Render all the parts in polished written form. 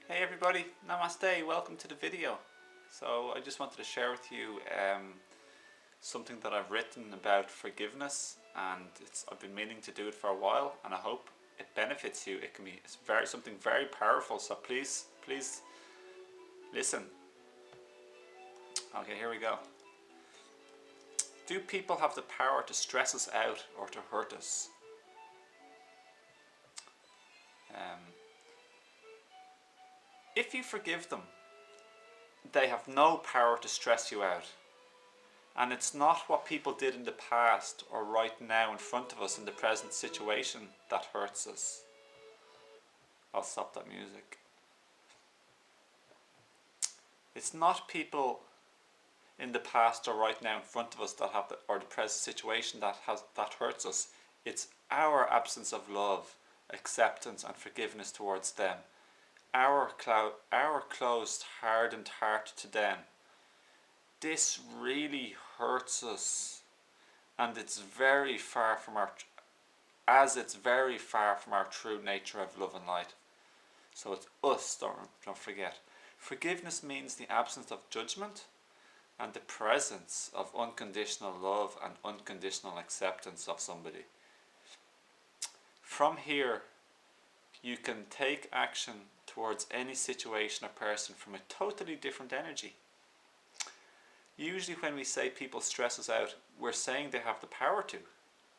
Hey everybody, Namaste, welcome to the video. So I just wanted to share with you something that I've written about forgiveness, and I've been meaning to do it for a while, and I hope it benefits you. It's something very powerful, so please listen. Okay, here we go. Do people have the power to stress us out or to hurt us? If you forgive them, they have no power to stress you out. And it's not what people did in the past or right now in front of us in the present situation that hurts us. I'll stop that music. It's not people in the past or right now in front of us or the present situation that hurts us. It's our absence of love, acceptance and forgiveness towards them. Our closed, hardened heart to them. This really hurts us, and it's very far from our true nature of love and light. So it's us, don't forget. Forgiveness means the absence of judgment and the presence of unconditional love and unconditional acceptance of somebody. From here, you can take action towards any situation or person from a totally different energy. Usually when we say people stress us out, we're saying they have the power to.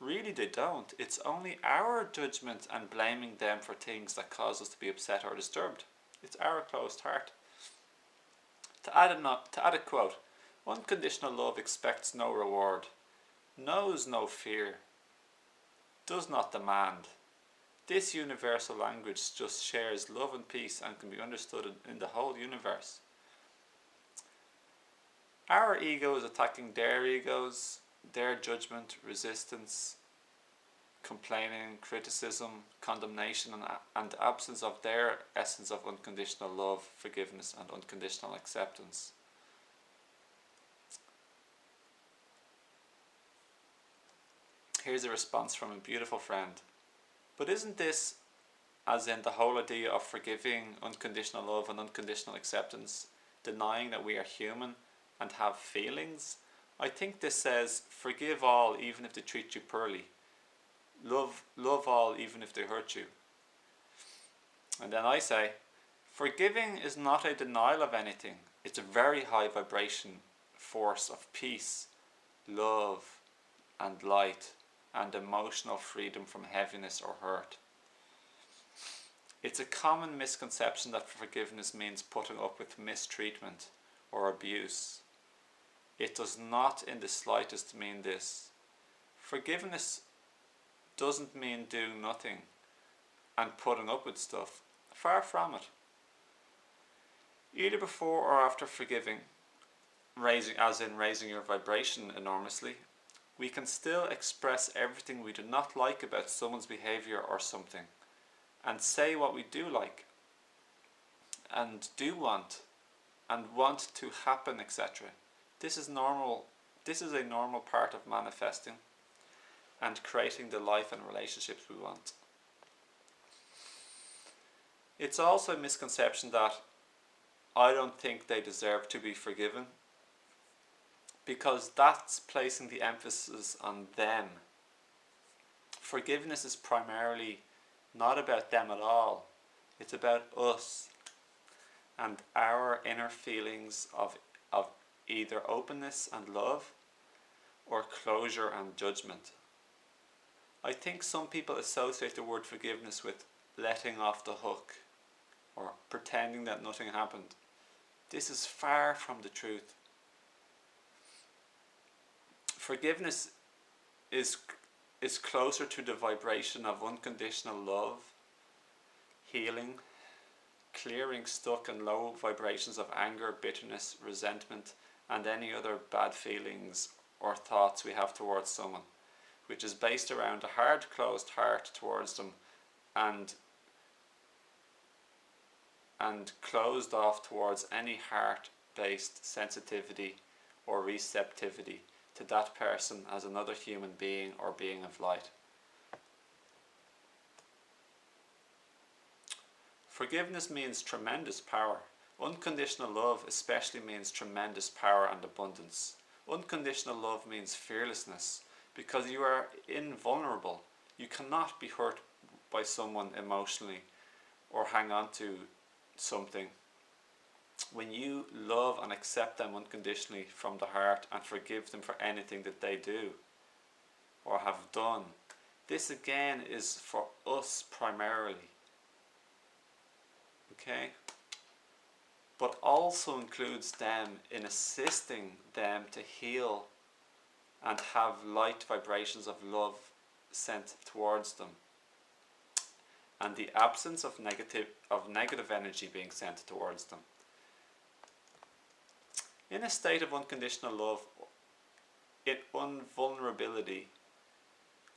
Really they don't. It's only our judgment and blaming them for things that cause us to be upset or disturbed. It's our closed heart. To add a quote, unconditional love expects no reward, knows no fear, does not demand. This universal language just shares love and peace and can be understood in the whole universe. Our ego is attacking their egos, their judgment, resistance, complaining, criticism, condemnation, and the absence of their essence of unconditional love, forgiveness, and unconditional acceptance. Here's a response from a beautiful friend. But isn't this, as in the whole idea of forgiving, unconditional love and unconditional acceptance, denying that we are human and have feelings? I think this says, forgive all even if they treat you poorly. Love all even if they hurt you. And then I say, forgiving is not a denial of anything. It's a very high vibration force of peace, love and light, and emotional freedom from heaviness or hurt. It's a common misconception that forgiveness means putting up with mistreatment or abuse. It does not in the slightest mean this. Forgiveness doesn't mean doing nothing and putting up with stuff. Far from it. Either before or after forgiving, raising your vibration enormously, we can still express everything we do not like about someone's behaviour or something, and say what we do like, and do want, and want to happen, etc. This is normal. This is a normal part of manifesting and creating the life and relationships we want. It's also a misconception that I don't think they deserve to be forgiven, because that's placing the emphasis on them. Forgiveness is primarily not about them at all. It's about us and our inner feelings of either openness and love or closure and judgment. I think some people associate the word forgiveness with letting off the hook or pretending that nothing happened. This is far from the truth. Forgiveness is closer to the vibration of unconditional love, healing, clearing stuck and low vibrations of anger, bitterness, resentment, and any other bad feelings or thoughts we have towards someone, which is based around a hard, closed heart towards them and closed off towards any heart-based sensitivity or receptivity to that person as another human being or being of light. Forgiveness means tremendous power. Unconditional love especially means tremendous power and abundance. Unconditional love means fearlessness because you are invulnerable. You cannot be hurt by someone emotionally or hang on to something. When you love and accept them unconditionally from the heart and forgive them for anything that they do or have done, this again is for us primarily. Okay? But also includes them in assisting them to heal and have light vibrations of love sent towards them, and the absence of negative energy being sent towards them. In a state of unconditional love, in invulnerability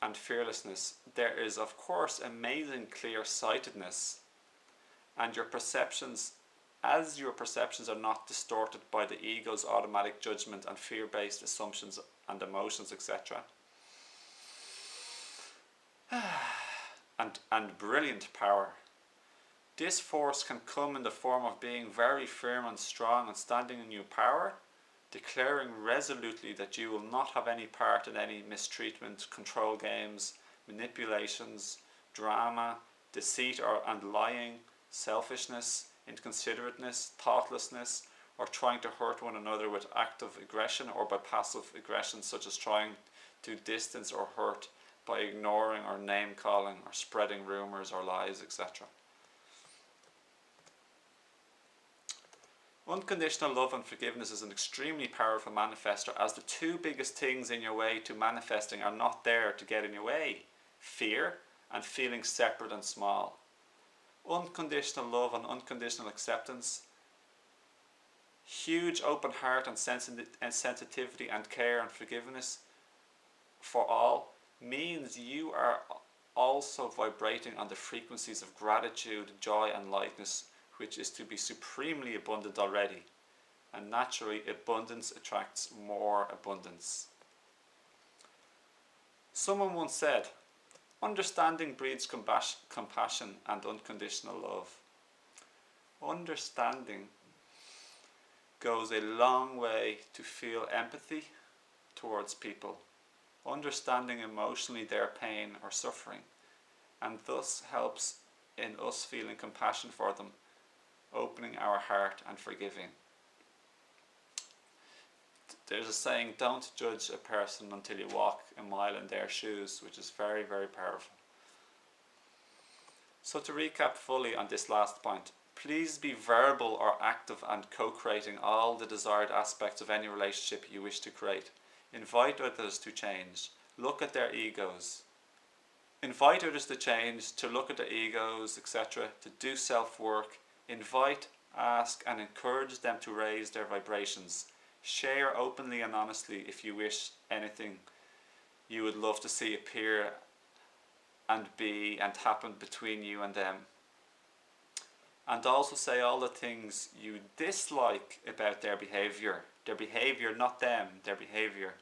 and fearlessness, there is of course amazing clear-sightedness, and your perceptions are not distorted by the ego's automatic judgment and fear-based assumptions and emotions, etc. and brilliant power. This force can come in the form of being very firm and strong and standing in your power, declaring resolutely that you will not have any part in any mistreatment, control games, manipulations, drama, deceit and lying, selfishness, inconsiderateness, thoughtlessness, or trying to hurt one another with active aggression or by passive aggression, such as trying to distance or hurt by ignoring or name calling or spreading rumours or lies, etc. Unconditional love and forgiveness is an extremely powerful manifestor, as the two biggest things in your way to manifesting are not there to get in your way: fear and feeling separate and small. Unconditional love and unconditional acceptance, huge open heart and sensitivity and care and forgiveness for all, means you are also vibrating on the frequencies of gratitude, joy and lightness, which is to be supremely abundant already. And naturally, abundance attracts more abundance. Someone once said, understanding breeds compassion and unconditional love. Understanding goes a long way to feel empathy towards people, understanding emotionally their pain or suffering, and thus helps in us feeling compassion for them, opening our heart and forgiving. There's a saying, don't judge a person until you walk a mile in their shoes, which is very, very powerful. So to recap fully on this last point, please be verbal or active and co-creating all the desired aspects of any relationship you wish to create. Invite others to change. Look at their egos. Invite others to change, to look at their egos, etc., to do self-work. Invite, ask and encourage them to raise their vibrations. Share openly and honestly if you wish anything you would love to see appear and be and happen between you and them. And also say all the things you dislike about their behaviour, not them, their behaviour,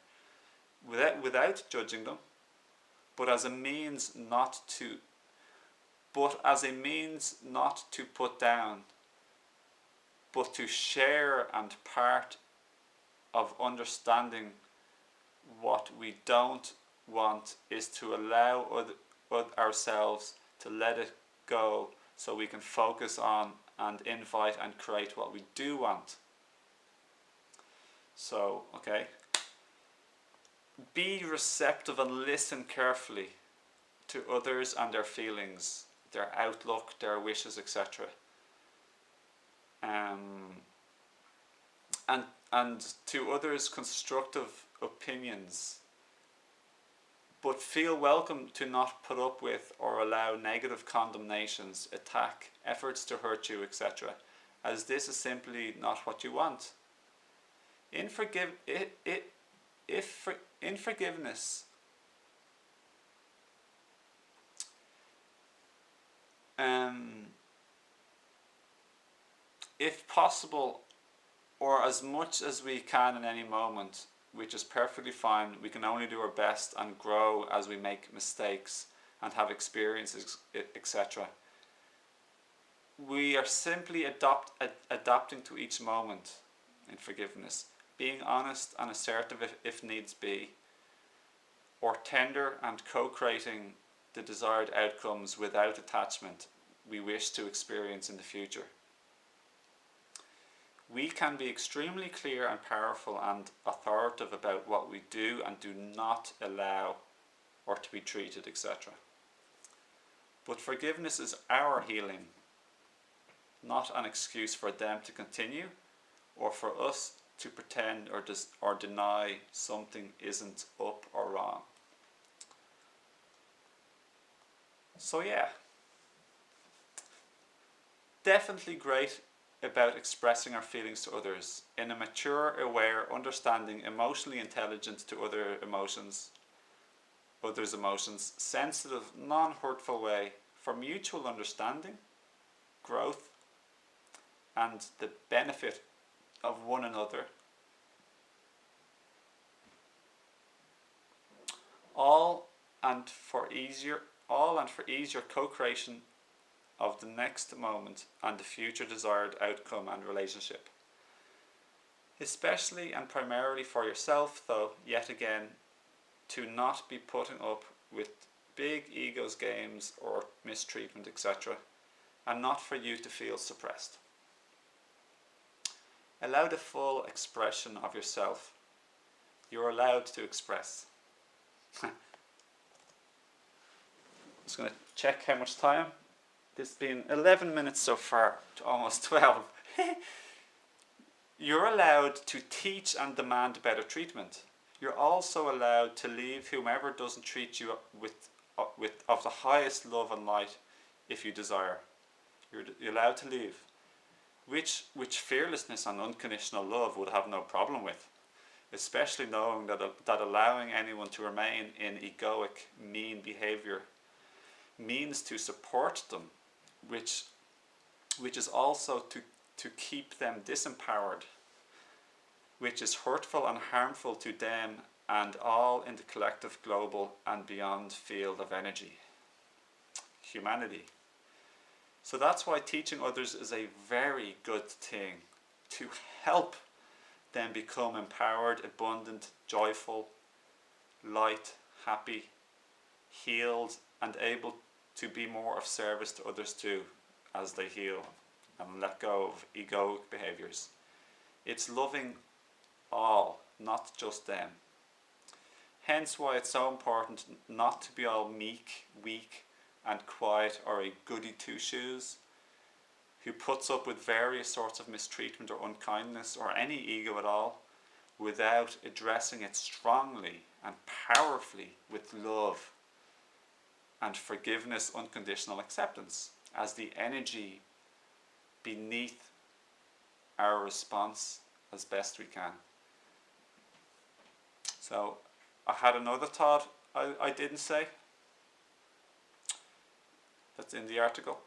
without judging them, but as a means not to put down, but to share and part of understanding. What we don't want is to allow ourselves to let it go, so we can focus on and invite and create what we do want. So, okay, be receptive and listen carefully to others and their feelings, their outlook, their wishes, etc. And to others' constructive opinions, but feel welcome to not put up with or allow negative condemnations, attack, efforts to hurt you, etc., as this is simply not what you want. In forgiveness, if possible, or as much as we can in any moment, which is perfectly fine, we can only do our best and grow as we make mistakes and have experiences, etc. we are simply adapting to each moment in forgiveness, being honest and assertive if needs be, or tender and co-creating the desired outcomes without attachment we wish to experience in the future. We can be extremely clear and powerful and authoritative about what we do and do not allow or to be treated, etc. But forgiveness is our healing, not an excuse for them to continue or for us to pretend or deny something isn't up or wrong. So yeah, definitely great about expressing our feelings to others in a mature, aware, understanding, emotionally intelligent to others' emotions, sensitive, non-hurtful way for mutual understanding, growth, and the benefit of one another. All and for easier co-creation of the next moment and the future desired outcome and relationship. Especially and primarily for yourself, though, yet again, to not be putting up with big egos games or mistreatment, etc., and not for you to feel suppressed. Allow the full expression of yourself. You're allowed to express. Just going to check how much time. It's been 11 minutes so far to almost 12. You're allowed to teach and demand better treatment. You're also allowed to leave whomever doesn't treat you with of the highest love and light if you desire. You're allowed to leave. Which fearlessness and unconditional love would have no problem with. Especially knowing that allowing anyone to remain in egoic, mean behaviour means to support them, which is also to keep them disempowered, which is hurtful and harmful to them and all in the collective, global and beyond field of energy, humanity. So that's why teaching others is a very good thing, to help them become empowered, abundant, joyful, light, happy, healed, and able to be more of service to others too, as they heal and let go of egoic behaviours. It's loving all, not just them. Hence why it's so important not to be all meek, weak and quiet, or a goody two-shoes who puts up with various sorts of mistreatment or unkindness or any ego at all without addressing it strongly and powerfully with love and forgiveness, unconditional acceptance as the energy beneath our response as best we can. So I had another thought I didn't say, that's in the article.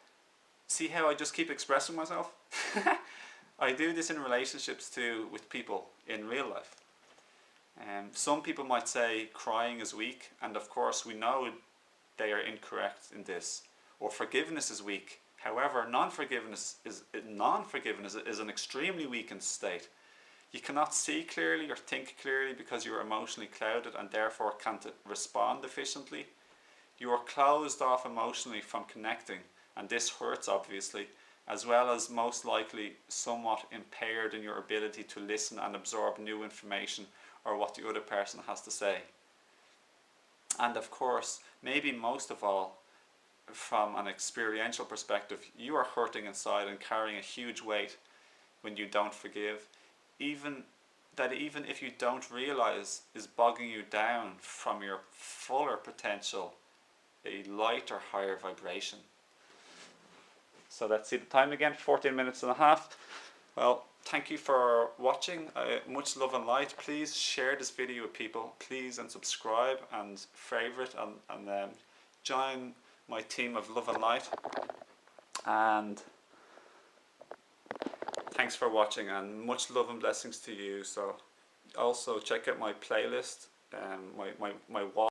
See how I just keep expressing myself? I do this in relationships too, with people in real life. Some people might say crying is weak, and of course we know they are incorrect in this, or forgiveness is weak. However, non-forgiveness is an extremely weakened state. You cannot see clearly or think clearly because you are emotionally clouded and therefore can't respond efficiently. You are closed off emotionally from connecting, and this hurts obviously, as well as most likely somewhat impaired in your ability to listen and absorb new information or what the other person has to say. And of course, maybe most of all, from an experiential perspective, you are hurting inside and carrying a huge weight when you don't forgive, even if you don't realize is bogging you down from your fuller potential, a lighter, higher vibration. So let's see the time again, 14 minutes and a half. Well, thank you for watching. Much love and light. Please share this video with people, please, and subscribe and favorite and join my team of love and light. And thanks for watching, and much love and blessings to you. So also check out my playlist, my wall.